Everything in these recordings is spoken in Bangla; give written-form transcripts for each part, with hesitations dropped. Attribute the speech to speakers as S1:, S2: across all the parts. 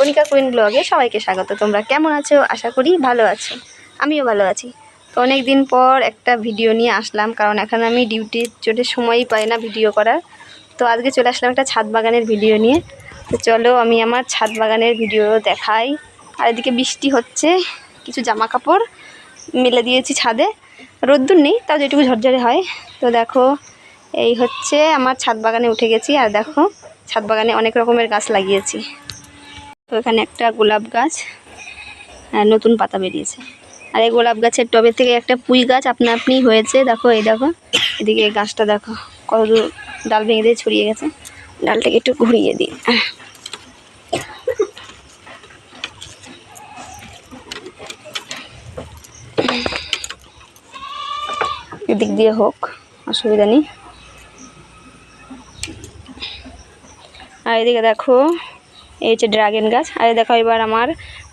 S1: কণিকা কুইন ব্লগে সবাইকে স্বাগত। তোমরা কেমন আছো? আশা করি ভালো আছো। আমিও ভালো আছি। তো অনেক দিন পর একটা ভিডিও নিয়ে আসলাম, কারণ এখন আমি ডিউটির জন্য সময়ই পাই না ভিডিও করার। তো আজকে চলে আসলাম একটা ছাদ বাগানের ভিডিও নিয়ে। তো চলো আমি আমার ছাদ বাগানের ভিডিও দেখাই। আর এদিকে বৃষ্টি হচ্ছে, কিছু জামা কাপড় মেলে দিয়েছি ছাদে, রোদ্দুর নেই, তাও যেটুকু ঝরঝরে হয়। তো দেখো এই হচ্ছে আমার ছাদ বাগানে উঠে গেছি। আর দেখো ছাদ বাগানে অনেক রকমের গাছ লাগিয়েছি। তো এখানে একটা গোলাপ গাছ নতুন পাতা বেরিয়েছে। আর এই গোলাপ গাছের টবের থেকে একটা পুঁই গাছ আপনা আপনি হয়েছে। দেখো এই দেখো, এদিকে এই গাছটা দেখো কত দূর ডাল ভেঙে দিয়ে ছড়িয়ে গেছে। ডালটাকে একটু ঘুরিয়ে দিই। এদিক দিয়ে হোক, অসুবিধা নেই। আর এদিকে দেখো এই হচ্ছে ড্রাগন গাছ। আর দেখো এবার আমার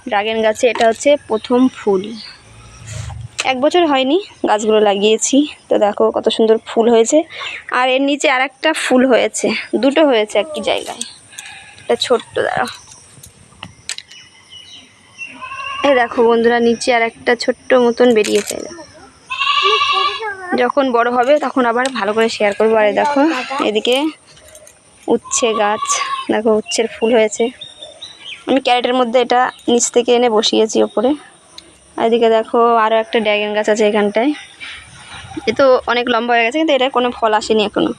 S1: ড্রাগন গাছে এটা হচ্ছে প্রথম ফুল। 1 বছর হয়নি গাছগুলো লাগিয়েছি। তো দেখো কত সুন্দর ফুল হয়েছে। আর এর নিচে আর একটা ফুল হয়েছে, দুটো হয়েছে একই জায়গায়। এটা ছোট্ট, দাঁড়াও, এই দেখো বন্ধুরা, নিচে আর একটা ছোট্ট মতন বেরিয়েছে। যখন বড় হবে তখন আবার ভালো করে শেয়ার করবো। আর দেখো এদিকে উচ্ছে গাছ, দেখো উচ্ছের ফুল হয়েছে। আমি ক্যারেটের মধ্যে এটা নিচ থেকে এনে বসিয়েছি ওপরে। আর এদিকে দেখো আরও একটা ড্রাগন গাছ আছে এখানটায়। এ তো অনেক লম্বা হয়ে গেছে, কিন্তু এটা কোনো ফল আসেনি এখনো।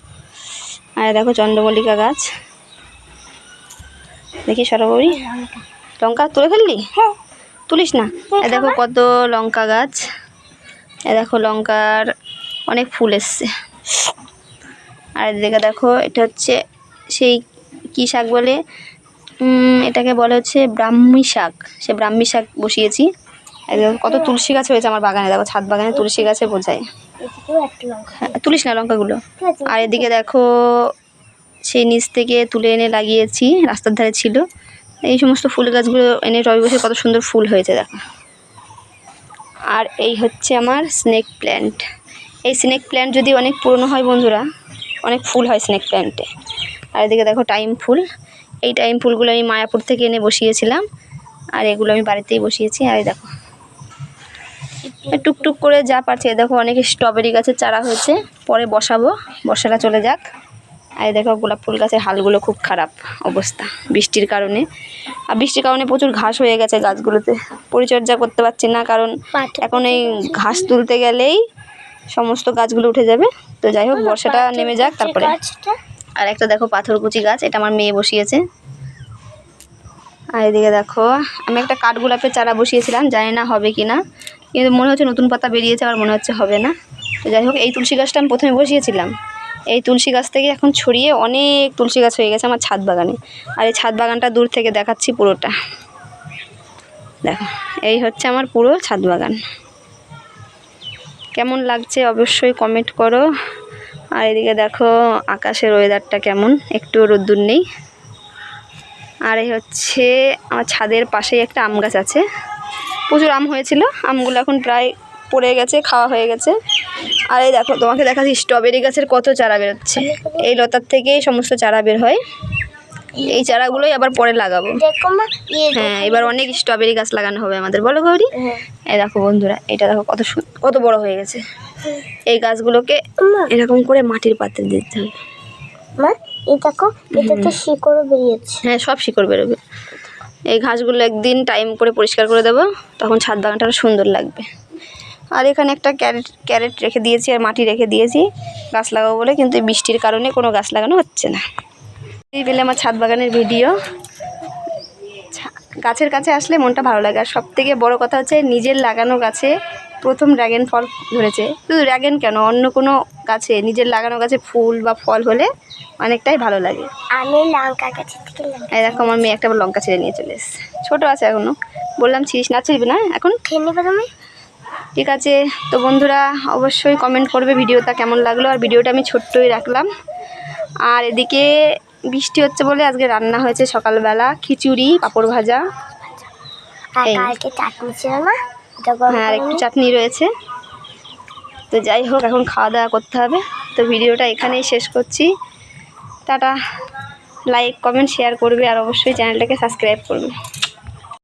S1: আর দেখো চন্দ্রমল্লিকা গাছ, দেখি সরবরি লঙ্কা তুলে ফেললি, তুলিস না। এ দেখো কত লঙ্কা গাছ, এ দেখো লঙ্কার অনেক ফুল এসছে। আর এদিকে দেখো এটা হচ্ছে সেই কী শাক বলে, এটাকে বলে হচ্ছে ব্রাহ্মী শাক। সে ব্রাহ্মী শাক বসিয়েছি। কত তুলসী গাছ হয়েছে আমার বাগানে, দেখো ছাদ বাগানে তুলসী গাছে বোঝায়। তুলিস না লঙ্কাগুলো। আর এদিকে দেখো সেই নিচ থেকে তুলে এনে লাগিয়েছি, রাস্তার ধারে ছিল। এই সমস্ত ফুল গাছগুলো এনে টবে বসে কত সুন্দর ফুল হয়েছে দেখো। আর এই হচ্ছে আমার স্নেক প্ল্যান্ট। এই স্নেক প্ল্যান্ট যদি অনেক পুরনো হয় বন্ধুরা, অনেক ফুল হয় স্নেক প্ল্যান্টে। আর এদিকে দেখো টাইম ফুল। এই টাইম ফুলগুলো আমি মায়াপুর থেকে এনে বসিয়েছিলাম, আর এগুলো আমি বাড়িতেই বসিয়েছি। আর দেখো টুকটুক করে যা পারছে। দেখো অনেক স্ট্রবেরি গাছের চারা হয়েছে, পরে বসাবো, বর্ষাটা চলে যাক। আর দেখো গোলাপ ফুল গাছের হালগুলো খুব খারাপ অবস্থা বৃষ্টির কারণে। আর বৃষ্টির কারণে প্রচুর ঘাস হয়ে গেছে গাছগুলোতে, পরিচর্যা করতে পারছি না, কারণ এখন এই ঘাস তুলতে গেলেই সমস্ত গাছগুলো উঠে যাবে। তো যাই হোক, বর্ষাটা নেমে যাক তারপরে। আর একটা দেখো পাথরকুচি গাছ, এটা আমার মেয়ে বসিয়েছে। আর এদিকে দেখো আমি একটা কাঠগোলাপের চারা বসিয়েছিলাম, জানি না হবে কি না, কিন্তু মনে হচ্ছে নতুন পাতা বেরিয়েছে, আর মনে হচ্ছে হবে না। তো যাই হোক, এই তুলসী গাছটা আমি প্রথমে বসিয়েছিলাম। এই তুলসী গাছ থেকে এখন ছড়িয়ে অনেক তুলসী গাছ হয়ে গেছে আমার ছাদ বাগানে। আর এই ছাদ বাগানটা দূর থেকে দেখাচ্ছি পুরোটা, দেখো এই হচ্ছে আমার পুরো ছাদ বাগান। কেমন লাগছে অবশ্যই কমেন্ট করো। আর এদিকে দেখো আকাশের ওয়েদারটা কেমন, একটু রোদ্দুর নেই। আর এই হচ্ছে আমার ছাদের পাশেই একটা আম গাছ আছে, প্রচুর আম হয়েছিল, আমগুলো এখন প্রায় পড়ে গেছে, খাওয়া হয়ে গেছে। আর এই দেখো তোমাকে দেখাচ্ছি স্ট্রবেরি গাছের কত চারা বেরোচ্ছে। এই লতার থেকেই সমস্ত চারা বের হয়। এই চারাগুলোই আবার পরে লাগাবো। হ্যাঁ, এবার অনেক স্ট্রবেরি গাছ লাগানো হবে আমাদের, বলো গৌরী? এই দেখো বন্ধুরা, এটা দেখো কত বড় হয়ে গেছে। এই গাছগুলোকে এরকম করে মাটির পাত্রে দিতে হবে। শিকড় বেরিয়েছে। হ্যাঁ, সব শিকড় বেরোবে। এই ঘাসগুলো একদিন টাইম করে পরিষ্কার করে দেবো, তখন ছাদ বাগানটা আরও সুন্দর লাগবে। আর এখানে একটা ক্যারেট রেখে দিয়েছি, আর মাটি রেখে দিয়েছি গাছ লাগাবো বলে, কিন্তু এই বৃষ্টির কারণে কোনো গাছ লাগানো হচ্ছে না। এই পেলে আমার ছাদ বাগানের ভিডিও। গাছের কাছে আসলে মনটা ভালো লাগে। আর সবথেকে বড় কথা হচ্ছে নিজের লাগানো গাছে প্রথম ড্রাগন ফল ধরেছে। শুধু ড্রাগন কেন, অন্য কোনো গাছে, নিজের লাগানো গাছে ফুল বা ফল হলে অনেকটাই ভালো লাগে। আমি লঙ্কা গাছের থেকে এই দেখো আমার মেয়ে একটা লঙ্কা ছিঁড়ে নিয়ে চলে এসেছে, ছোটো আছে এখনও। বললাম ছিঁড়িস না, ছিঁড়বি না এখন, খেয়ে নেবে তুমি। ঠিক আছে, তো বন্ধুরা অবশ্যই কমেন্ট করবে ভিডিওটা কেমন লাগলো। আর ভিডিওটা আমি ছোট্টই রাখলাম। আর এদিকে বৃষ্টি হচ্ছে বলে আজকে রান্না হয়েছে সকালবেলা খিচুড়ি, পাঁপড় ভাজা, চাটনি ছিল না? হ্যাঁ, আর একটু চাটনি রয়েছে। তো যাই হোক, এখন খাওয়া দাওয়া করতে হবে। তো ভিডিওটা এখানেই শেষ করছি। টাটা, লাইক কমেন্ট শেয়ার করবে, আর অবশ্যই চ্যানেলটাকে সাবস্ক্রাইব করবে।